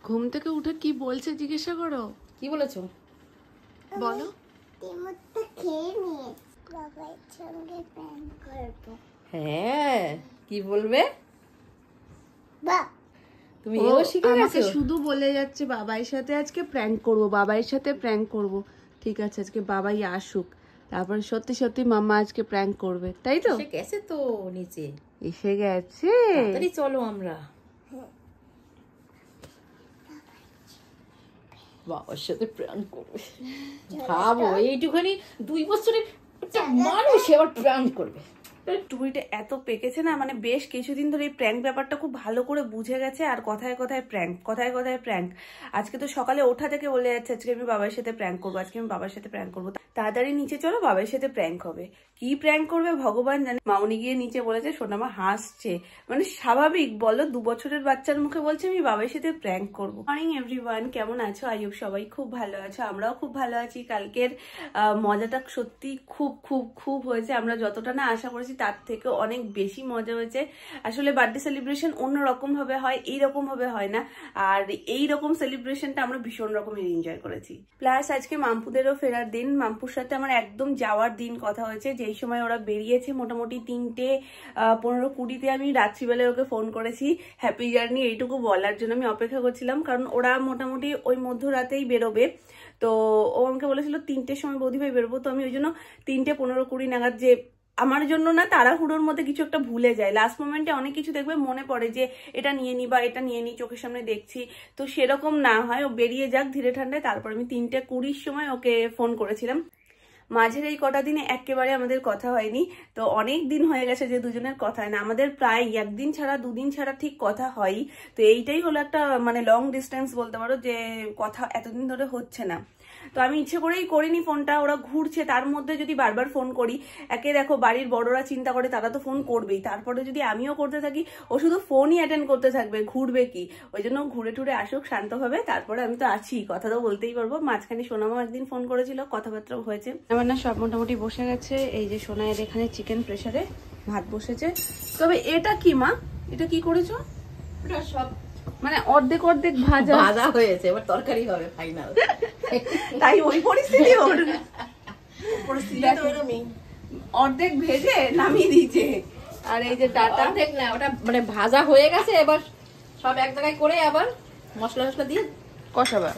ঘুম থেকে উঠে কি বলছে জিজ্ঞাসা করো। কি বলেছো বলো। হ্যাঁ কি বলবে তুমি? ও এও শিখে আমাকে গেছো? শুধু বলে যাচ্ছে বাবাইয়ের সাথে আজকে প্র্যাঙ্ক করব, বাবাইয়ের সাথে প্র্যাঙ্ক করব। ঠিক আছে, আজকে বাবাই আসুক, তারপরে সত্যি সত্যি মাম্মা আজকে প্র্যাঙ্ক করবে, তাই তো? এসে গেছে তো নিচে, এসে গেছে। তাড়াতাড়ি চলো আমরা বাবার সাথে প্র্যাঙ্ক করবে। ভাবো এইটুখানি 2 বছরের একটা মানুষ আবার প্র্যাঙ্ক করবে। টুইটা এত পেকেছে না, মানে বেশ কিছুদিন ধরে এই প্র্যাঙ্ক ব্যাপারটা খুব ভালো করে বুঝে গেছে। আর কথায় কথায় প্র্যাঙ্ক, কথায় কথায় প্র্যাঙ্ক। আজকে তো সকালে ওঠা থেকে বলে যাচ্ছে আজকে আমি বাবার সাথে প্র্যাঙ্ক করবো, আজকে আমি বাবার সাথে প্র্যাঙ্ক করবো। তাড়াতাড়ি নিচে চলো, বাবার সাথে প্র্যাঙ্ক হবে। কি প্র্যাঙ্ক করবে ভগবান জানে। মামনি গিয়ে নিচে বলেছে সোনামা হাসছে, মানে স্বাভাবিক বলো, 2 বছরের বাচ্চার মুখে বলছে আমি বাবার সাথে প্র্যাঙ্ক করবো। মর্নিং এভরিওয়ান, কেমন আছো? আই হোপ সবাই খুব ভালো আছো, আমরাও খুব ভালো আছি। কালকের মজাটা সত্যি খুব খুব খুব হয়েছে, আমরা যতটা না আশা করেছি তার থেকে অনেক বেশি মজা হয়েছে। আসলে বার্থডে সেলিব্রেশন অন্যরকম ভাবে হয়, এইরকম ভাবে হয় না। আর এইরকম সেলিব্রেশনটা আমরা ভীষণ রকমের এনজয় করেছি। প্লাস আজকে মাম্পুদেরও ফেরার দিন। মাম্পুর সাথে আমার একদম যাওয়ার দিন কথা হয়েছে, যেই সময় ওরা বেরিয়েছে মোটামুটি 3:15-20 আমি রাত্রিবেলায় ওকে ফোন করেছি হ্যাপি জার্নি এইটুকু বলার জন্য। আমি অপেক্ষা করছিলাম, কারণ ওরা মোটামুটি ওই মধ্যরাতেই বেরোবে। তো ও আমাকে বলেছিল 3টের সময় বৌদি ভাই বেরোবো। তো আমি ওই জন্য 3:15-20 নাগাদ, যে আমার জন্য না তাড়াহুড়োর মধ্যে কিছু একটা ভুলে যায়, লাস্ট মোমেন্টে অনেক কিছু দেখবে মনে পড়ে যে এটা নিয়ে নি বা এটা নিয়ে নি, চোখের সামনে দেখছি। তো সেরকম না হয়, ও বেরিয়ে যাক ধীরে ঠান্ডায়। তারপর আমি 3:20 সময় ওকে ফোন করেছিলাম। মাঝের এই কটা দিনে একেবারে আমাদের কথা হয়নি। তো অনেক দিন হয়ে গেছে যে দুজনের কথা হয় না, আমাদের প্রায় 1 দিন ছাড়া 2 দিন ছাড়া ঠিক কথা হয়। তো এইটাই হলো একটা মানে লং ডিস্টেন্স বলতে পারো, যে কথা এতদিন ধরে হচ্ছে না। তো আমি ইচ্ছে করেই করিনি ফোনটা, ওরা ঘুরছে তার মধ্যে যদি বারবার ফোন করি, একে দেখো বাড়ির বড়রা চিন্তা করে, তারা তো ফোন করবেই, তারপরে যদি আমিও করতে থাকি ও শুধু ফোনই অ্যাটেন্ড করতে থাকবে, ঘুরবে কি। ওই জন্য ঘুরে টুরে আসুক শান্তভাবে, তারপরে আমি তো আছি, কথা তো বলতেই পারবো। মাঝখানে সোনামাও একদিন ফোন করেছিল, কথাবার্তাও হয়েছে। আমার না সব মোটামুটি বসে গেছে। এই যে সোনায়ের এখানে চিকেন প্রেসারে ভাত বসেছে। তবে এটা কি মা, এটা কি করেছো? ওটা সব মানে অর্ধেক অর্ধেক ভাজা ভাজা হয়েছে, এবার তরকারি হবে ফাইনাল। তাই ওই পরিস্থিতি ওর পরিস্থিতি তো এরকমই, অর্ধেক ভেজে নামিয়ে দিয়েছে। আর এই যে ডাটা অর্ধেক না, ওটা মানে ভাজা হয়ে গেছে, এবার সব এক জায়গায় করে আবার মশলা টসলা দিয়ে কষাবা।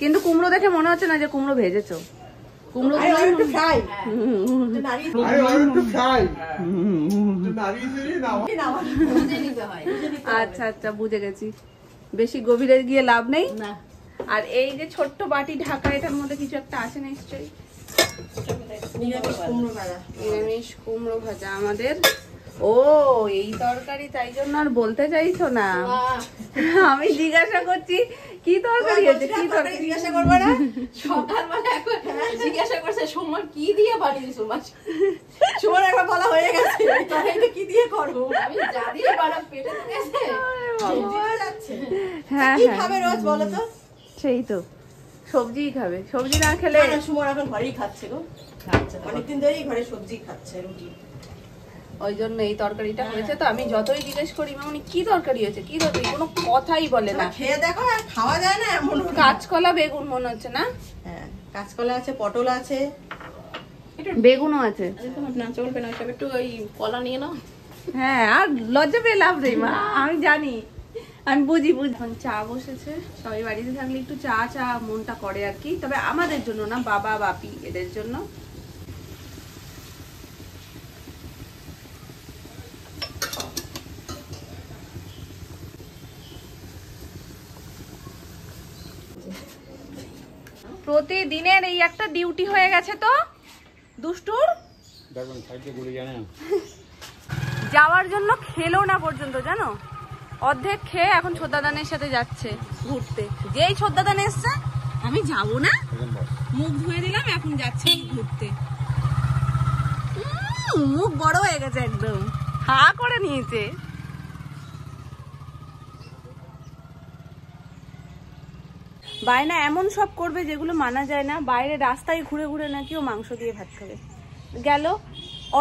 কিন্তু কুমড়ো দেখে মনে হচ্ছে না যে কুমড়ো ভেজেছো। কুমড়ো ফ্রাই আচ্ছা আচ্ছা বুঝে গেছি, বেশি গভীরে গিয়ে লাভ নেই না। আর এই যে ছোট্ট বাটি ঢাকা, এটার মধ্যে কিছু একটা আছে নিশ্চয়ই। নিরামিষ কুমড়ো ভাজা আমাদের। ও এই তরকারি, তাই জন্য আর বলতে চাইছো না। আমি জিজ্ঞাসা করছি কি তরকারি আছে, কি তরকারি জিজ্ঞাসা করবে না? সকালবেলা এখন জিজ্ঞাসা করছে সোমবার কি দিয়ে বানিয়েছো মাছ। সোমবার একবার বলা হয়ে গেছে তরকারিটা কি দিয়ে করবো, আমি যা দিয়ে বানাবো পেটে তো গেছে। হ্যাঁ কি হ্যাঁ খাবে রোজ বলো তো? সেই তো সবজিই খাবে, সবজি না খেলে। সোমবার এখন ঘরেই খাচ্ছে গো, অনেকদিন ধরেই ঘরে সবজি খাচ্ছে, রুটি। ওই জন্য এই তরকারিটা হয়েছে। তো আমি যতই জিজ্ঞেস করি মামনি কি তরকারি হয়েছে, কি তরকারি, কোনো কথাই বলে না। খেয়ে দেখো, আর খাওয়া যায় না এমন। কাঁচকলা বেগুন মনে হচ্ছে না? হ্যাঁ কাঁচকলা আছে, পটল আছে, বেগুনও আছে। না চলবে না, সব একটু ওই কলা নিয়ে নাও। হ্যাঁ আর লজ্জা পেয়ে লাভ নেই মা, আমি জানি, আমি বুঝি। এখন চা বসেছে, সবাই বাড়িতে থাকলে একটু চা চা মনটা করে আর কি। তবে আমাদের জন্য না, বাবা বাপি এদের জন্য। প্রতিদিনের এই একটা ডিউটি হয়ে গেছে তো দুষ্টুর। যাওয়ার জন্য খেলো না পর্যন্ত, জানো, অর্ধেক খেয়ে এখন ছোদ্দাদানের সাথে যাচ্ছে ঘুরতে। যেই ছোদ্দাদান এসছে আমি যাবো না, মুখ ধুয়ে দিলাম, এখন যাচ্ছে ঘুরতে। মুখ বড় হয়ে গেছে, একদম হা করে নিয়েছে। বায়না এমন সব করবে যেগুলো মানা যায় না। বাইরে রাস্তায় ঘুরে ঘুরে নাকি ও মাংস দিয়ে ভাত খাবে। গেল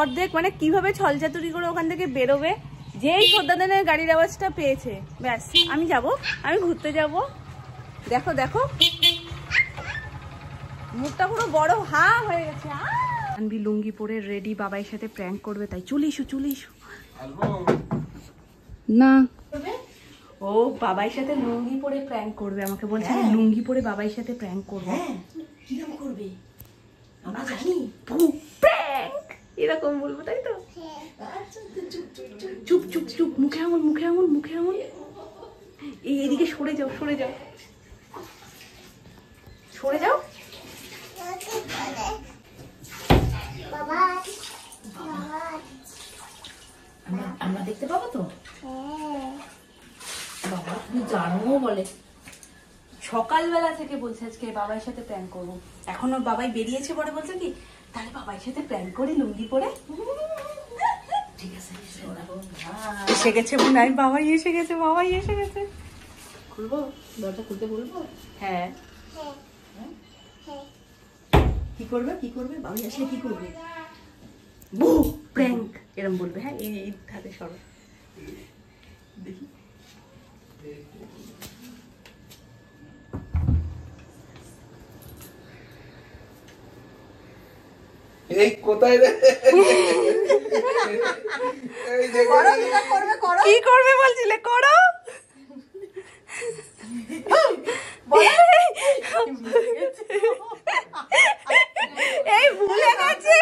অর্ধেক, মানে কিভাবে ছলচাতুরি করে ওখান থেকে বেরোবে, যেই শ্রদ্ধাদানের গাড়ির আওয়াজটা পেয়েছে ব্যাস আমি যাব, আমি ঘুরতে যাব। দেখো দেখো মুখটা পুরো বড় হা হয়ে গেছে। আনবি লুঙ্গি পরে রেডি, বাবার সাথে প্র্যাঙ্ক করবে, তাই চলে এসো চলে এসো। না ও বাবার সাথে লুঙ্গি পরে প্র্যাঙ্ক করবে, আমাকে বলছে আমি লুঙ্গি পরে বাবার সাথে প্র্যাঙ্ক করবো। কিরকম করবে আমরা জানি, প্র্যাঙ্ক এরকম বলবো তাই তো। চুপ চুপ চুপ, মুখে আঙুল মুখে আঙুল মুখে আঙুল। এই এদিকে সরে যাও সরে যাও সরে যাও। আমরা দেখতে পাবো তো? বাবা তুমি জানো বলে সকালবেলা থেকে বলছে আজকে বাবার সাথে প্র্যাঙ্ক করবো। এখন ওর বাবাই বেরিয়েছে পরে বলছে কি তাহলে বাবার সাথে প্র্যাঙ্ক করি লুঙ্গি পরে। ঠিক আছে এসে গেছে মনে হয়, বাবাই এসে গেছে বাবাই এসে গেছে। খুলবো দরজা, খুলতে বলবো? হ্যাঁ কি করবে কি করবে বাবা আসলে কি করবে? বু প্র্যাঙ্ক এরকম বলবে। হ্যাঁ এই ধারে সরো দেখি এই কোথায় রে? কি করবে বলছিলে করো। এই ভুলে গেছে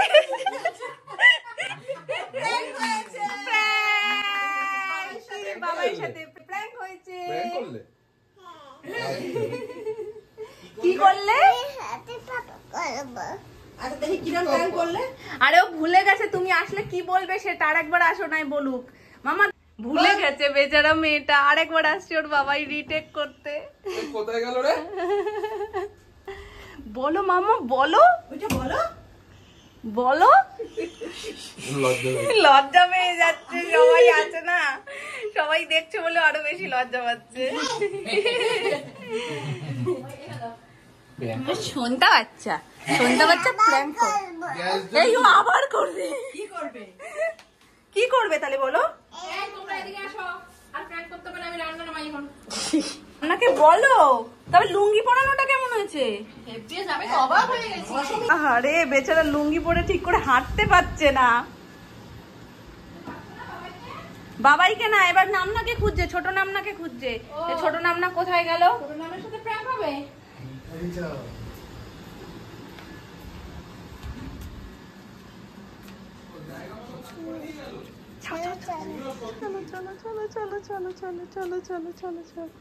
বাবার সাথে প্র্যাঙ্ক হয়েছে। কি করলে? আচ্ছা দেখি কিরকম প্ল্যান করলে। আরে ও ভুলে গেছে, তুমি আসলে কি বলবে সেটা আরেকবার আসো নাই বলুক। মামা ভুলে গেছে বেচারা মেয়েটা, আরেকবার আসছে ওর বাবাই রিটেক করতে। কোথায় গেল রে? বলো মামা বলো, ওইটা বলো বলো। লজ্জা পেয়ে যাচ্ছে, সবাই আছে না, সবাই দেখছে বলে আরো বেশি লজ্জা পাচ্ছে। সন্ধ্যা বাচ্চা সন্ধ্যা বাচ্চা প্র্যাঙ্ক এই ও আবার করবে। কি করবে? কি করবে তাহলে বলো? তোমরা এদিকে আসো, আর প্ল্যান করতে পারে আমি রান্নাটা মাই এখন। আপনাকে বলো তবে লুঙ্গি পরানোটা কেমন হয়েছে? হেপিয়ে যাবে তো, অবাক হয়ে গেছি। আরে বেচারা লুঙ্গি পরে ঠিক করে হাঁটতে পারছে না। বাবাইকে না, এবার নামনাকে খুঁজছে, ছোট নামনাকে খুঁজছে। ছোট নামনা কোথায় গেল? তোর নামের সাথে প্র্যাঙ্ক হবে? চলো চলো চলো চলো চলো চলো চলো চলো চলো চলো চলো।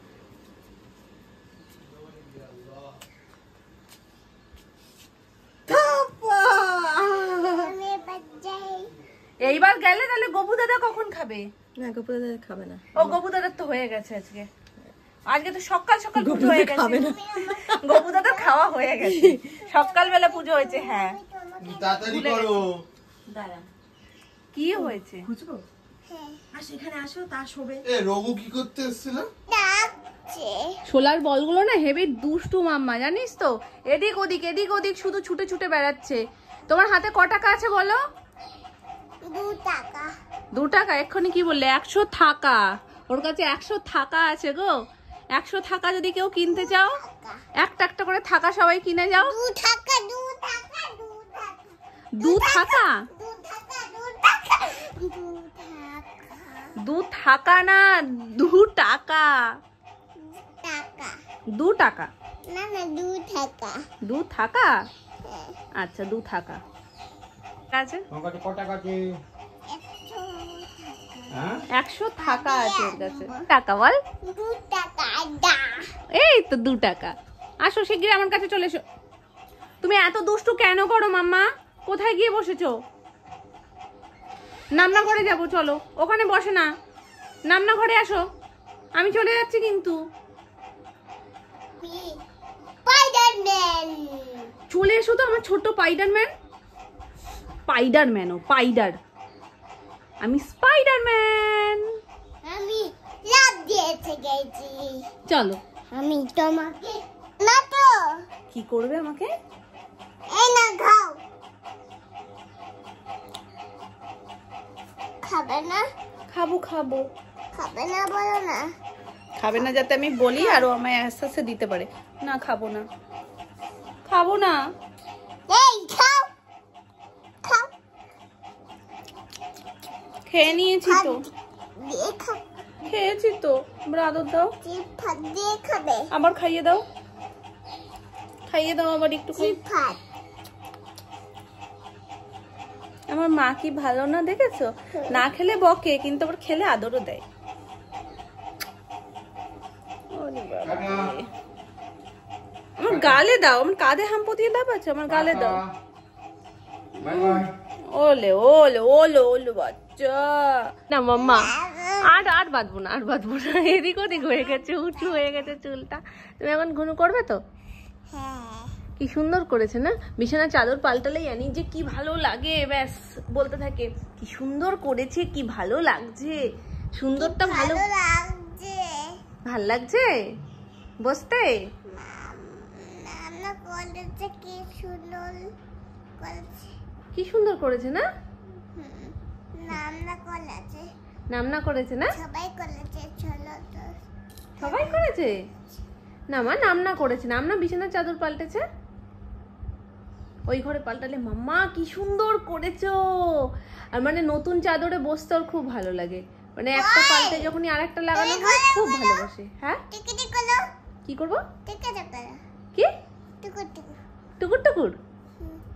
এইবার গেলে তাহলে গপু দাদা কখন খাবে? না গোপুর দাদা খাবে না। ও গপু দাদার তো হয়ে গেছে আজকে, আজকে তো সকাল সকাল পুজো হয়ে গেছে। গপু দাদার খাওয়া হয়ে গেছে, সকালবেলা পুজো হয়েছে। হ্যাঁ তাড়াতাড়ি করো। দাঁড়া কি হয়েছে? খুঁজবো? আসো এখানে আসো, তা শোবে। এ রঘু কি করতে এসেছিল? সোলার বলগুলো না হেভি দুষ্টু মাম্মা, জানিস তো, এদিক ওদিক এদিক ওদিক শুধু ছুটে ছুটে বেড়াচ্ছে। তোমার হাতে ক টাকা আছে বলো? 2 টাকা। 2 টাকা? এক্ষুনি কি বললে? 100 টাকা। ওর কাছে 100 টাকা আছে গো। 100 টাকা যদি কেউ কিনতে চাও, একটা একটা করে থাকা সবাই কিনে যাও। 2 টাকা 2 টাকা 2 টাকা 2 টাকা 2 টাকা 2 টাকা না 2 টাকা। টাকা 2 টাকা না না 2 টাকা 2 টাকা। আচ্ছা 2 টাকা আছে। তোমার কাছে কত টাকা আছে? 100 টাকা আছে ওর কাছে। টাকা বল। 2 টাকা দা। এই তো 2 টাকা। আসো শিগগির আমার কাছে চলে এসো। তুমি এত দুষ্টু কেন করো মাম্মা? কোথায় গিয়ে বসেছো? নামনা ঘরে যাবো, চলো। ওখানে বসে না, নামনা ঘরে আসো, আমি চলে যাচ্ছি কিন্তু। স্পাইডারম্যান চলে এসো তো আমার ছোট্ট স্পাইডারম্যান। স্পাইডারম্যান ও স্পাইডার, আমি স্পাইডারম্যান। আমি লাভ দিয়েছে গেছি। চলো। আমি তোমাকে না তো কি করবে আমাকে? এই না খাও। খাবে না? খাবো খাবো। খাবে না বলো না। খাবে না যাতে আমি বলি আর ও আমায় আস্তে আস্তে দিতে পারে। না খাবো না, খাবো না। এই খাও খাও। খেয়ে নিয়েছি তো, দিয়ে খাও। খেয়েছি তো। এবার আদর দাও, চিপ ভাত দিয়ে খাবে। আবার খাইয়ে দাও, খাইয়ে দাও আবার একটু। চিপ ভাত। আমার মা কি ভালো না দেখেছো? না খেলে বকে, কিন্তু আবার খেলে আদরও দেয়। ওরে বাবা রে। আমার গালে দাও, আমার কাঁধে হাম্পো দিয়ে দাও, আছে আমার গালে দাও। Bye bye. ওলে ওলে ওলে ওলে বাচ্চা না মাম্মা। আর বাঁধবো না, আর বাঁধবো না। এদিক ওদিক হয়ে গেছে, উঁচু হয়ে গেছে চুলটা। তুমি এখন ঘুনু করবে তো? হ্যাঁ। কি সুন্দর করেছে না, বিছানা চাদর পাল্টালেই জানি যে কি ভালো লাগে, ব্যাস বলতে থাকে কি সুন্দর করেছে, কি ভালো লাগছে। সুন্দরটা ভালো লাগছে। ভাল লাগছে বসতে। নানা কলেজে কি সুন্দর করেছে। কি সুন্দর করেছে না, নানা কলেজে নামনা করেছে না, সবাই কলেজে চলো তো। সবাই করেছে না মা, নামনা করেছে। নামনা বিছানার চাদর পাল্টেছে, ওই ঘরে পাল্টালে মাম্মা কি সুন্দর করেছো। আর মানে নতুন চাদরে বসতে ওর খুব ভালো লাগে, মানে একটা পাল্টে যখনই আরেকটা লাগানো হয় খুব ভালোবাসে। হ্যাঁ টিকিটি করো। কি করবো? টিকিটি করো। কি টুকুর টুকুর টুকুর টুকুর?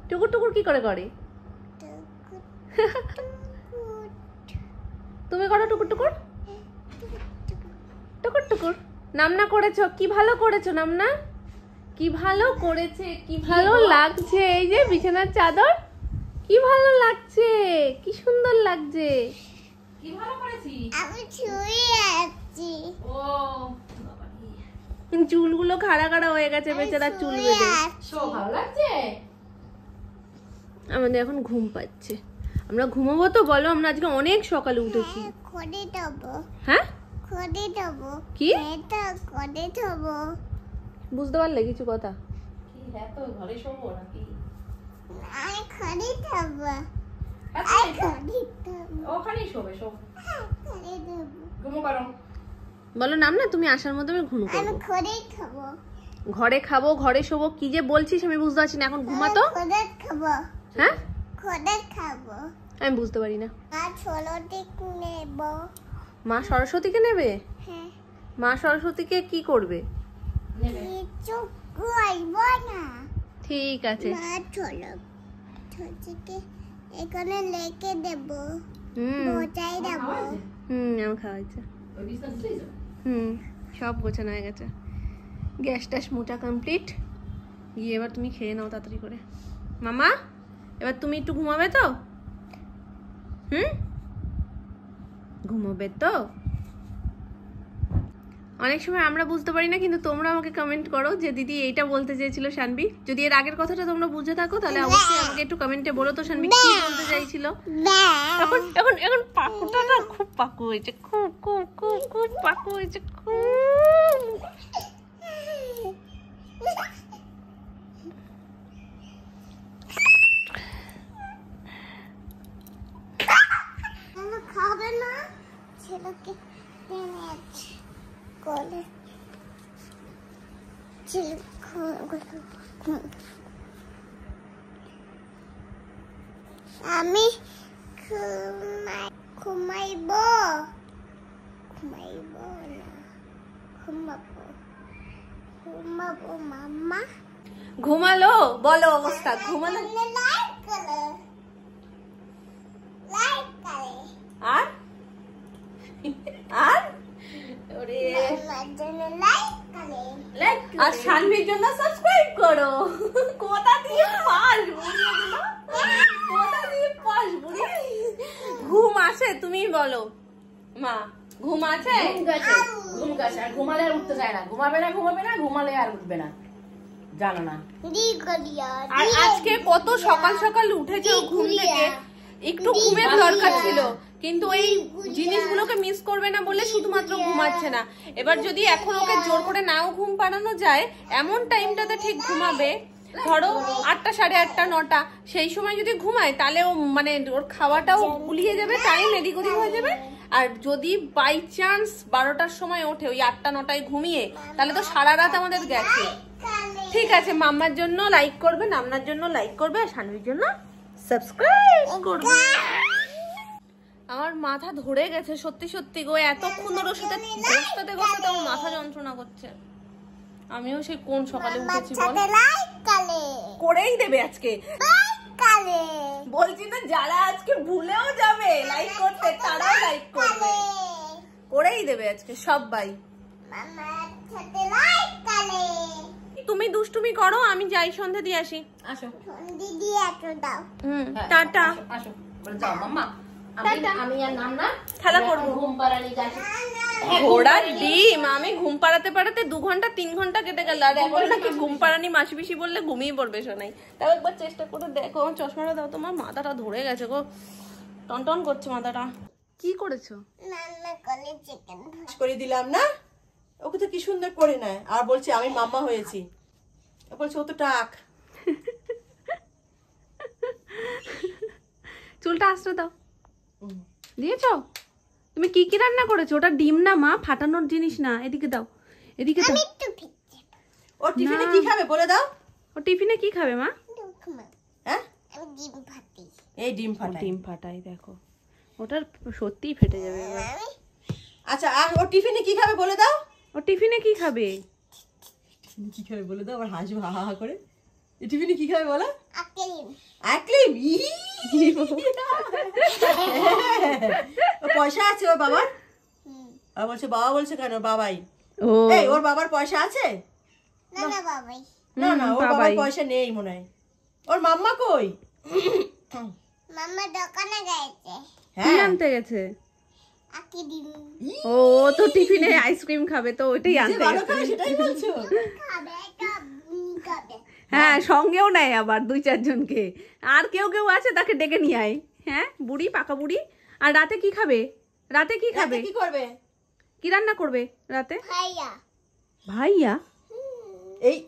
টুকুর টুকুর কি করে করে? তুমি করো টুকুর টুকুর, টুকুর টুকুর। নামনা করেছো, কি ভালো করেছো নামনা, কি ভালো করেছে, কি ভালো লাগছে। এই যে বিছানার চাদর কি ভালো লাগছে, কি সুন্দর লাগছে। কি ভালো করেছি। আমি শুয়ে আছি। ও চুলগুলো খাড়া খাড়া হয়ে গেছে বেচারা, চুল বেঁধে। শো ভালো লাগছে। আমাদের এখন ঘুম পাচ্ছে, আমরা ঘুমাবো তো। বলো, আমরা আজকে অনেক সকালে উঠেছি। খড়ি দেবো। হ্যাঁ খড়ি দেবো। কি? এটা খড়ি দেবো। বুঝতে পারলে কিছু কথা? কি হ্যাঁ তো ঘরে শোবো নাকি? আমি খড়ি দেবো। আচ্ছা, আমি খড়ি দেবো। ওখানেই শোবে, শো। খড়ি দেবো। ঘুমো করো। বলো নাম না, তুমি আসার মধ্যে আমি ঘুমো আমি করবো। খড়ি খাবো। ঘরে খাবো, ঘরে শোবো, কি যে বলছিস আমি বুঝতে পারছি না। এখন ঘুমাতো। খড়ি খাবো। হ্যাঁ খড়ি খাবো। আমি বুঝতে পারি না। আর ছোলো দিক নেব। মা সরস্বতীকে নেবে? হ্যাঁ। মা সরস্বতীকে কি করবে? নেবে। কিছু করব না। ঠিক আছে। মা ছোলো ছোটিকে এখানে লেখে দেব। হুম বোঝাই দেব। খাওয়া হয়েছে? আমি খাওয়াইছে। ওই বিছনা দিতেই যাবে। সব গোছানো হয়ে গেছে, গ্যাস ট্যাস মোটা কমপ্লিট। গিয়ে এবার তুমি খেয়ে নাও তাড়াতাড়ি করে। মামা এবার তুমি একটু ঘুমাবে তো? ঘুমাবে তো? অনেক সময় আমরা বুঝতে পারি না, কিন্তু তোমরা আমাকে কমেন্ট করো যে দিদি এইটা বলতে চেয়েছিল শানবি। যদি এর আগের কথাটা তোমরা বুঝে থাকো তাহলে অবশ্যই আমাকে একটু কমেন্টে বলো তো শানবি কি বলতে চাইছিল। এখন এখন এখন পাকুটা না খুব পাকু হয়েছে, খুব খুব খুব খুব পাকু হয়েছে, খুব। খাবে না ছেলেকে টেনে আছে কোলে। আমি ঘুমাইব ঘুমাইব না ঘুমাবো ঘুমাবো মাম্মা। ঘুমালো? বলো অবস্থা, ঘুমালো? লাইক করে লাইক করে আর আর ওরে আমার জন্য লাইক করে। আর শানভির জন্য সাবস্ক্রাইব করো। কোথা দিয়ে পাস বুড়ি এগুলো? কোথা দিয়ে পাস বুড়ি? ঘুম আসে? তুমি বলো মা, ঘুম আছে? ঘুম গেছে, ঘুম গেছে। আর ঘুমালে আর উঠতে চায় না। ঘুমাবে না, ঘুমাবে না, ঘুমালে আর উঠবে না। জানো না। দি করিয়া আর আজকে কত সকাল সকাল উঠেছে ও ঘুম থেকে। একটু ঘুমের দরকার ছিল, কিন্তু এই জিনিসগুলোকে মিস করবে না বলে শুধুমাত্র ঘুমাচ্ছে না। এবার যদি এখন ওকে জোর করে নাও ঘুম পাড়ানো যায়, এমন টাইমটাতে ঠিক ঘুমাবে, ধরো 8টা, 8:30, 9টা, সেই সময় যদি ঘুমায় তাহলে ও মানে ওর খাওয়াটাও গুলিয়ে যাবে, টাইম এদিক ওদিক হয়ে যাবে, আর যদি বাই চান্স 12টার সময় ওঠে ওই 8টা 9টায় ঘুমিয়ে, তাহলে তো সারা রাত আমাদের গেছে। ঠিক আছে, মাম্মার জন্য লাইক করবে, নামনার জন্য লাইক করবে, আর শানুর জন্য সাবস্ক্রাইব করবে। আমার মাথা ধরে গেছে সত্যি সত্যি গো, এতক্ষণ ধরে ওর সাথে ঘষতে ঘষতে আমার মাথা যন্ত্রণা করছে। আমিও সেই কোন সকালে উঠেছি বল, করেই দেবে আজকে। বলছি তো যারা আজকে ভুলেও যাবে লাইক করতে তারাও লাইক করবে, করেই দেবে আজকে সবাই। তুমি দুষ্টুমি করো, আমি যাই সন্ধে দিয়ে আসি। আসো দিদি এত দাও। টাটা। আসো বলে যাও মাম্মা, আমি আর নাম না খেলা করবো। ঘুম পাড়ানি যাচ্ছি। ঘোড়ার ডিম, আমি ঘুম পাড়াতে পাড়াতে 2 ঘন্টা 3 ঘন্টা কেটে গেল, আর এখন নাকি ঘুম পাড়ানি মাসি পিসি বললে ঘুমিয়ে পড়বে শোনাই। তাও একবার চেষ্টা করে দেখো। আমার চশমাটা দাও, তোমার মাথাটা ধরে গেছে গো, টনটন করছে মাথাটা। কি করেছো? রান্না করে চিকেন করে দিলাম না, ওকে তো কি সুন্দর করে নেয়, আর বলছে আমি মাম্মা হয়েছি, বলছে ও তো টাক। চুলটা আশ্রয় দাও। দিয়েছো? তুমি কি কি রান্না করেছো? ওটা ডিম না মা, ফাটানোর জিনিস না। এদিকে দাও, এদিকে দাও। একটু ভিজে ওর টিফিনে কি খাবে বলে দাও। ও টিফিনে কি খাবে মা? দুঃখমা হ্যাঁ, আমি ডিম ফাটি এই ডিম ফাটাই। ডিম ফাটাই, দেখো ওটার সত্যিই ফেটে যাবে এবার। আমি আচ্ছা, আর ওর টিফিনে কি খাবে বলে দাও। ও টিফিনে কি খাবে? কি খাবে বলে দাও, আবার হাসবে হা হা করে। এই টিফিনে কি খাবে বলো। আকেলিম একলিম। পয়সা আছে ওর বাবার? আর বলছে বাবা, বলছে কেন বাবাই। ও এই ওর বাবার পয়সা আছে? না না বাবাই না না, ওর বাবার পয়সা নেই মনে হয়। ওর মাম্মা কই? মাম্মা দোকানে গেছে কি হ্যাঁ, আনতে গেছে? আকেলিম ও তো টিফিনে আইসক্রিম খাবে, তো ওইটাই যে আনতে ভালো গেছে। খায় সেটাই বলছো। খাবে একটা বুনি খাবে হ্যাঁ, সঙ্গেও নেয় আবার 2-4 জনকে। আর কেউ কেউ আছে তাকে ডেকে নিয়ে আয়। হ্যাঁ, বুড়ি, পাকা বুড়ি। আর রাতে কি খাবে? রাতে কি খাবে? রাতে কি করবে? কি রান্না করবে রাতে? ভাইয়া ভাইয়া এই